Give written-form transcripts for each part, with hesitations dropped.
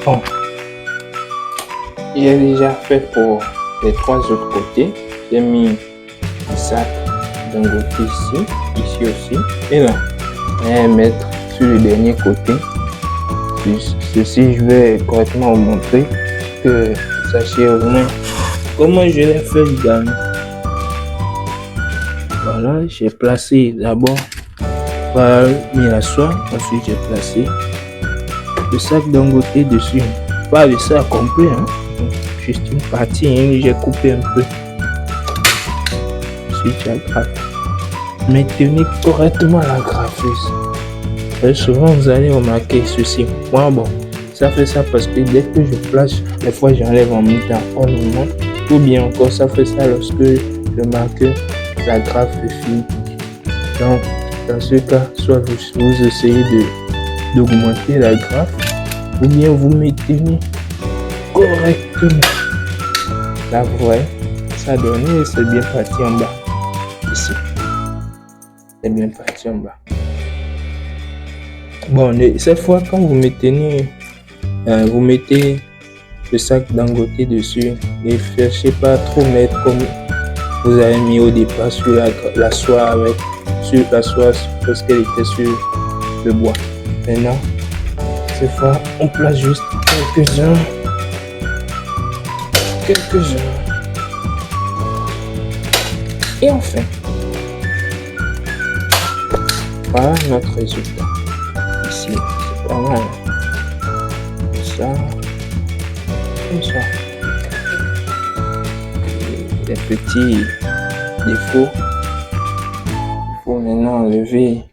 Bon, j'ai déjà fait pour les 3 autres côtés. J'ai mis le sac d'un côté ici aussi. Et là, je vais mettre sur le dernier côté. Ceci, je vais correctement vous montrer que vous sachiez au moins comment je l'ai fait également. Voilà, j'ai placé d'abord, mis la soie, ensuite j'ai placé le sac d'un côté dessus. Pas le sac complet, hein. Juste une partie, hein, j'ai coupé un peu. Ensuite j'aggrafe. Maintenez correctement la graffeuse. Et souvent vous allez remarquer ceci. Moi bon, ça fait ça parce que dès que je place, des fois j'enlève en même temps au moment. Ou bien encore ça fait ça lorsque je marque la graffe est finie. Donc dans ce cas, soit vous essayez d'augmenter la graffe, ou bien vous maintenez correctement. Là vous voyez, ça donne et c'est bien parti en bas. Ici. C'est bien parti en bas. Bon, cette fois quand vous mettez le sac d'un côté dessus, ne cherchez pas trop mettre comme vous avez mis au départ sur la soie parce qu'elle était sur le bois. Maintenant, cette fois, on place juste quelques-uns. Et enfin, voilà notre résultat. Ici, c'est pas mal. Ça, comme ça. Les petits défauts. Il faut maintenant enlever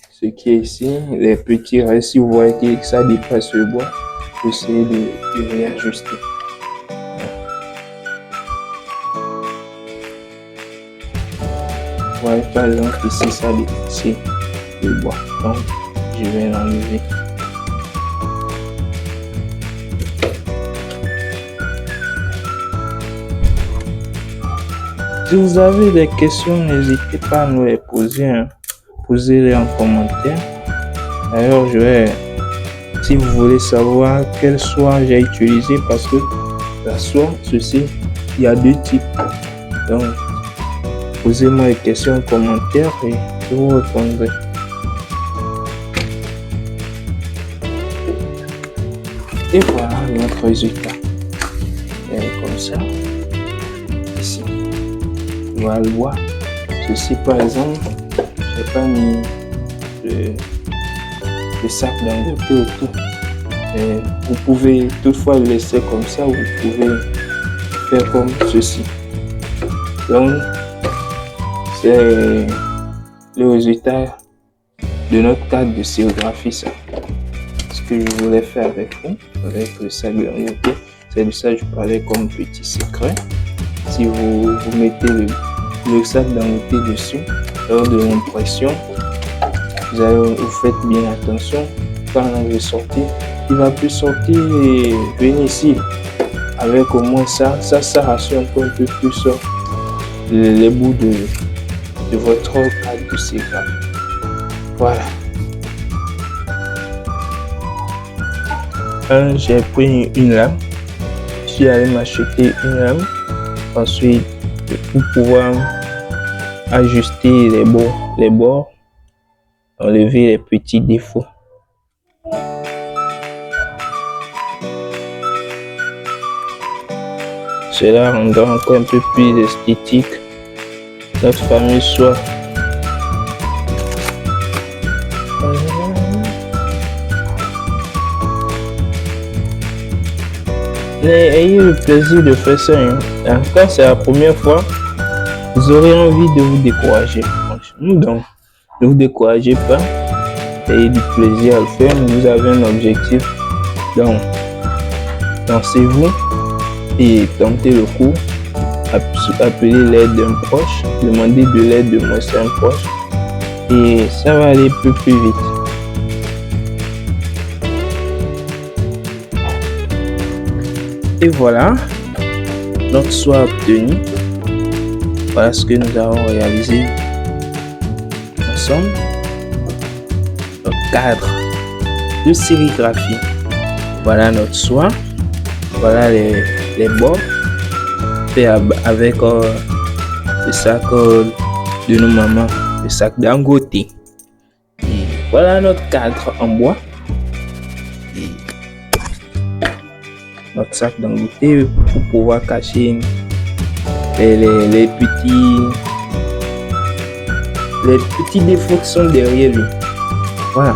ce qui est ici. Les petits restes, si vous voyez que ça dépasse le bois, essayez de réajuster. Vous voyez par exemple ici, ça dépasse le bois. Donc, je vais l'enlever. Si vous avez des questions, n'hésitez pas à nous les poser. Posez-les en commentaire. D'ailleurs, si vous voulez savoir quelle soie j'ai utilisé, parce que la soie, ceci, il y a 2 types. Donc, posez-moi des questions en commentaire et je vous répondrai. Et voilà notre résultat. Et comme ça, ici, voilà le bois. Ceci par exemple, j'ai pas mis le sac d'un côté autour. Et vous pouvez toutefois le laisser comme ça, vous pouvez faire comme ceci. Donc, c'est le résultat de notre cadre de sérigraphie, ça. Ce que je voulais faire avec vous, avec le sac de côté, c'est de ça que je parlais comme petit secret. Si vous mettez le sac d'un côté dessus, lors de l'impression, vous faites bien attention. Quand on veut sortir, il va plus sortir et venir ici. Avec au moins ça rassure un peu plus les bouts de votre cadre de sérigraphie. Voilà. J'ai pris une lame. Je suis allé m'acheter une lame. Ensuite, pour pouvoir ajuster les bords, enlever les petits défauts. Cela rendra encore un peu plus esthétique notre fameuse soie. Ayez le plaisir de faire ça. Quand c'est la première fois, vous aurez envie de vous décourager. Donc, ne vous découragez pas. Ayez du plaisir à le faire. Vous avez un objectif. Donc, lancez-vous et tentez le coup. Appelez l'aide d'un proche. Demandez de l'aide de un proche. Et ça va aller plus vite. Et voilà, notre soie obtenue. Voilà ce que nous avons réalisé ensemble. Le cadre de sérigraphie. Voilà notre soie. Voilà les bords fait avec le sac de nos mamans, le sac Dangote. Et voilà notre cadre en bois. Et notre sac Dangote pour pouvoir cacher les petits défauts qui sont derrière lui. Voilà,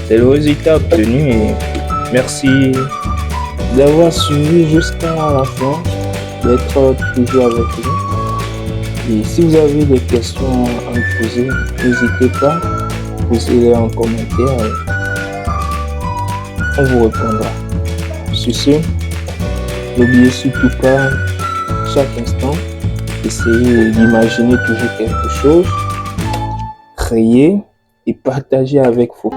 c'est le résultat obtenu et merci d'avoir suivi jusqu'à la fin, d'être toujours avec nous. Et si vous avez des questions à me poser, n'hésitez pas, posez-les en commentaire et on vous répondra. Sur ce, n'oubliez surtout pas, chaque instant, essayez d'imaginer toujours quelque chose, créer et partager avec vos